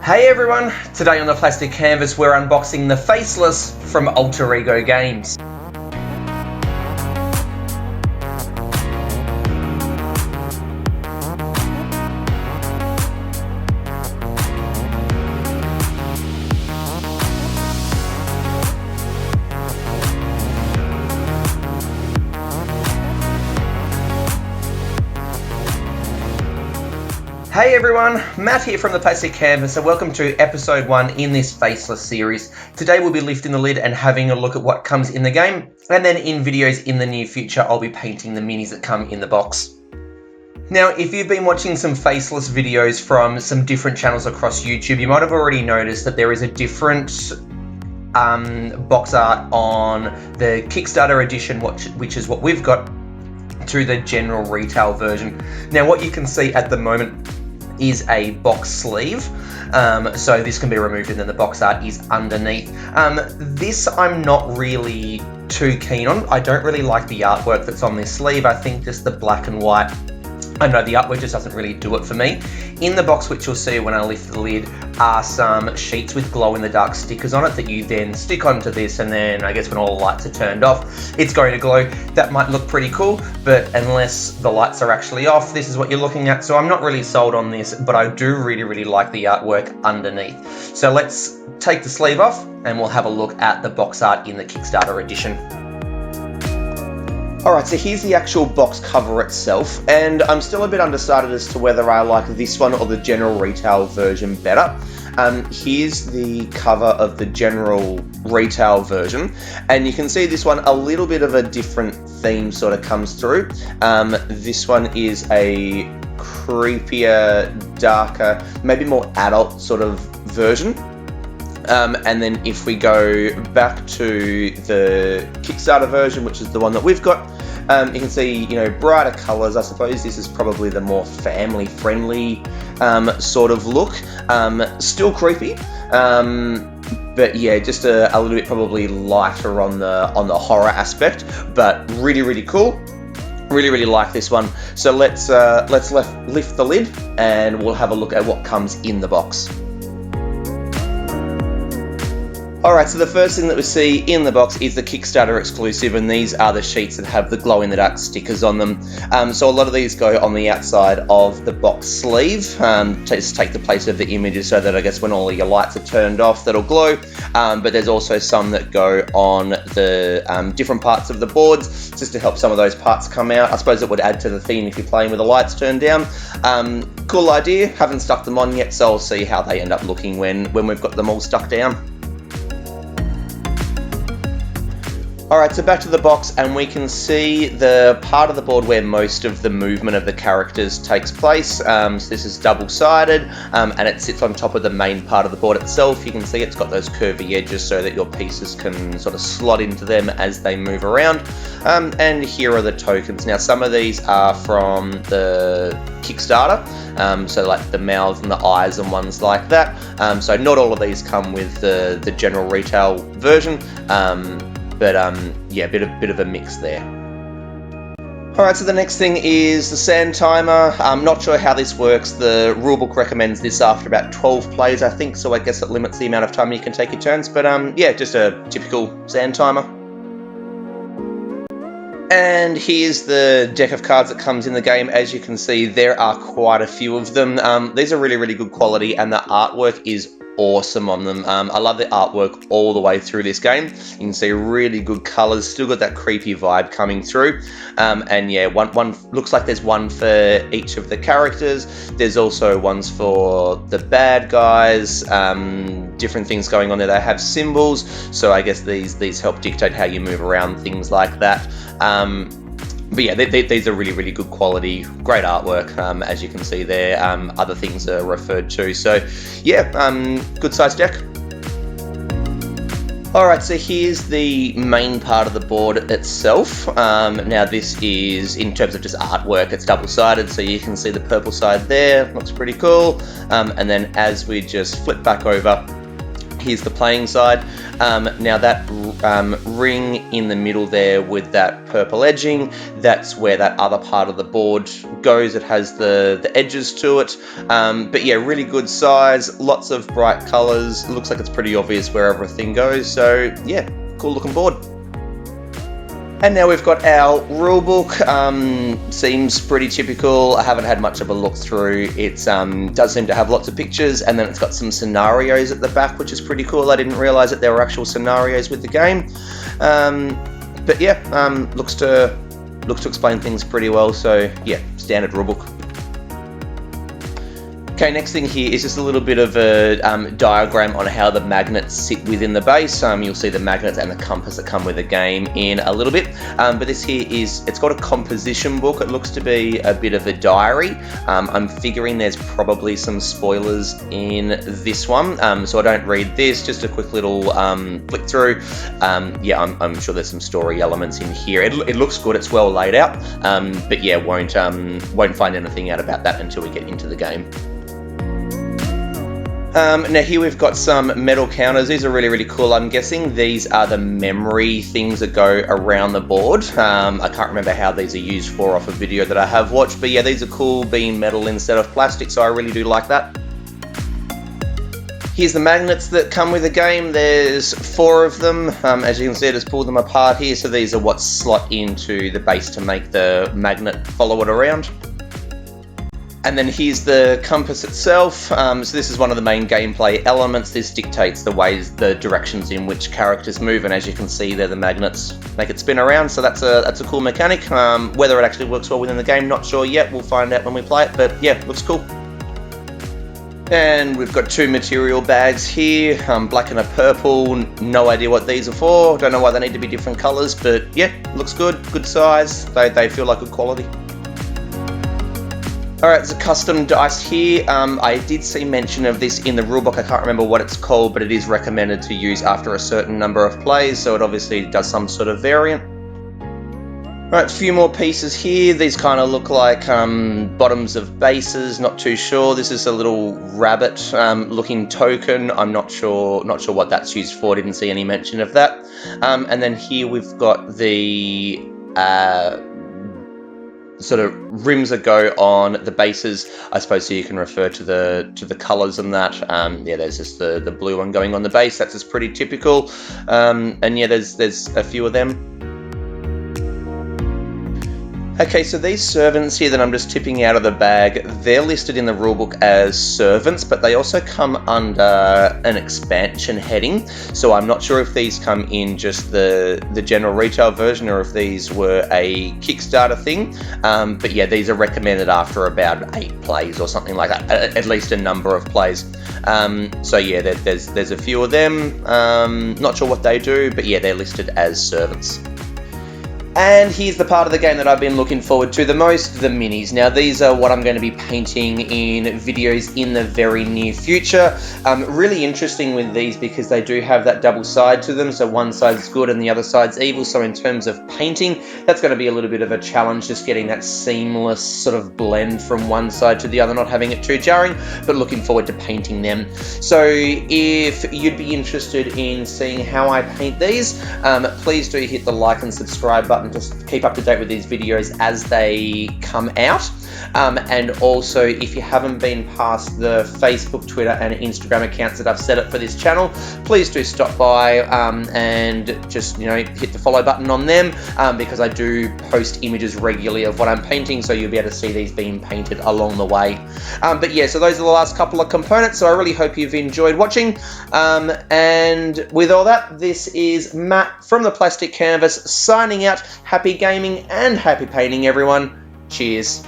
Hey everyone! Today on the plastic canvas we're unboxing the Faceless from Alter Ego Games. Hey everyone, Matt here from the Plastic Canvas and welcome to episode 1 in this Faceless series. Today we'll be lifting the lid and having a look at what comes in the game, and then in videos in the near future I'll be painting the minis that come in the box. Now, if you've been watching some Faceless videos from some different channels across YouTube, you might have already noticed that there is a different box art on the Kickstarter edition, which is what we've got, to the general retail version. Now, what you can see at the moment is a box sleeve, so this can be removed and then the box art is underneath. This I'm not really too keen on. I don't really like the artwork that's on this sleeve. I think just the black and white, I know the artwork just doesn't really do it for me. In the box, which you'll see when I lift the lid, are some sheets with glow-in-the-dark stickers on it that you then stick onto this, and then I guess when all the lights are turned off, it's going to glow. That might look pretty cool, but unless the lights are actually off, this is what you're looking at. So I'm not really sold on this, but I do really like the artwork underneath. So let's take the sleeve off and we'll have a look at the box art in the Kickstarter edition. Alright, so here's the actual box cover itself, and I'm still a bit undecided as to whether I like this one or the general retail version better. Here's the cover of the general retail version, and you can see this one, a little bit of a different theme sort of comes through. This one is a creepier, darker, maybe more adult sort of version. And then if we go back to the Kickstarter version, which is the one that we've got, you can see, brighter colours. I suppose this is probably the more family-friendly sort of look. Still creepy, but yeah, just a little bit probably lighter on the horror aspect, but really cool. Really like this one. So let's lift the lid and we'll have a look at what comes in the box. Alright, so the first thing that we see in the box is the Kickstarter exclusive, and these are the sheets that have the glow-in-the-dark stickers on them. So a lot of these go on the outside of the box sleeve to just take the place of the images, so that I guess when all of your lights are turned off, that'll glow. But there's also some that go on the different parts of the boards, just to help some of those parts come out. I suppose it would add to the theme if you're playing with the lights turned down. Cool idea. Haven't stuck them on yet, so I'll see how they end up looking when we've got them all stuck down. Alright, so back to the box, and we can see the part of the board where most of the movement of the characters takes place. So this is double-sided, and it sits on top of the main part of the board itself. You can see it's got those curvy edges so that your pieces can sort of slot into them as they move around. And here are the tokens. Now, some of these are from the Kickstarter, so like the mouths and the eyes and ones like that. So not all of these come with the general retail version. But yeah, bit of a mix there. Alright, so the next thing is the sand timer. I'm not sure how this works. The rulebook recommends this after about 12 plays, I think, so I guess it limits the amount of time you can take your turns. But yeah, just a typical sand timer. And here's the deck of cards that comes in the game. As you can see, there are quite a few of them. These are really good quality, and the artwork is awesome on them. I love the artwork all the way through this game. You can see really good colours, still got that creepy vibe coming through. And yeah, one looks like there's one for each of the characters. There's also ones for the bad guys, different things going on there. They have symbols, so I guess these help dictate how you move around, things like that. But yeah, these are really good quality, great artwork, as you can see there. Other things are referred to, so yeah, good size deck. Alright, so here's the main part of the board itself. Now this is, in terms of just artwork, it's double-sided, so you can see the purple side there, looks pretty cool. And then as we just flip back over, Here's the playing side. Now that ring in the middle there with that purple edging, that's where that other part of the board goes. It has the edges to it. But yeah, really good size, lots of bright colors. It looks like it's pretty obvious where everything goes. So yeah, cool looking board. And now we've got our rulebook. Seems pretty typical. I haven't had much of a look through. It does seem to have lots of pictures, and then it's got some scenarios at the back, which is pretty cool. I didn't realise that there were actual scenarios with the game. But yeah, looks to explain things pretty well. So yeah, standard rulebook. Okay, next thing here is just a little bit of a diagram on how the magnets sit within the base. You'll see the magnets and the compass that come with the game in a little bit. But this here it's got a composition book. It looks to be a bit of a diary. I'm figuring there's probably some spoilers in this one. So I don't read this, just a quick little flick through. Yeah, I'm sure there's some story elements in here. It looks good, it's well laid out. But yeah, won't find anything out about that until we get into the game. Now here we've got some metal counters. These are really, really cool. I'm guessing these are the memory things that go around the board. I can't remember how these are used for off a video that I have watched, but yeah, these are cool being metal instead of plastic, so I really do like that. Here's the magnets that come with the game. There's 4 of them. As you can see, I just pulled them apart here, so these are what slot into the base to make the magnet follow it around. And then here's the compass itself. So this is one of the main gameplay elements. This dictates the directions in which characters move, and as you can see there, the magnets make it spin around, so that's a cool mechanic. Whether it actually works well within the game, not sure yet. We'll find out when we play it, but yeah, looks cool. And we've got 2 material bags here, black and a purple. No idea what these are for. Don't know why they need to be different colors, but yeah, looks good, good size. They feel like good quality. Alright, there's a custom dice here. I did see mention of this in the rulebook. I can't remember what it's called, but it is recommended to use after a certain number of plays, so it obviously does some sort of variant. Alright, a few more pieces here. These kind of look like bottoms of bases, not too sure. This is a little rabbit looking token. I'm not sure what that's used for. Didn't see any mention of that. And then here we've got the sort of rims that go on the bases, I suppose, so you can refer to the colours and that. Yeah, there's just the blue one going on the base. That's just pretty typical. And yeah, there's a few of them. Okay, so these servants here that I'm just tipping out of the bag, they're listed in the rulebook as servants, but they also come under an expansion heading. So I'm not sure if these come in just the general retail version or if these were a Kickstarter thing. But yeah, these are recommended after about 8 plays or something like that, at least a number of plays. So yeah, there's a few of them. Not sure what they do, but yeah, they're listed as servants. And here's the part of the game that I've been looking forward to the most, the minis. Now these are what I'm going to be painting in videos in the very near future. Really interesting with these because they do have that double side to them, so one side's good and the other side's evil. So in terms of painting, that's going to be a little bit of a challenge, just getting that seamless sort of blend from one side to the other, not having it too jarring, but looking forward to painting them. So if you'd be interested in seeing how I paint these, please do hit the like and subscribe button. Just keep up to date with these videos as they come out. And also, if you haven't been past the Facebook, Twitter and Instagram accounts that I've set up for this channel, please do stop by and just, hit the follow button on them, because I do post images regularly of what I'm painting, so you'll be able to see these being painted along the way. But yeah, so those are the last couple of components, so I really hope you've enjoyed watching. And with all that, this is Matt from the Plastic Canvas signing out. Happy gaming and happy painting, everyone. Cheers.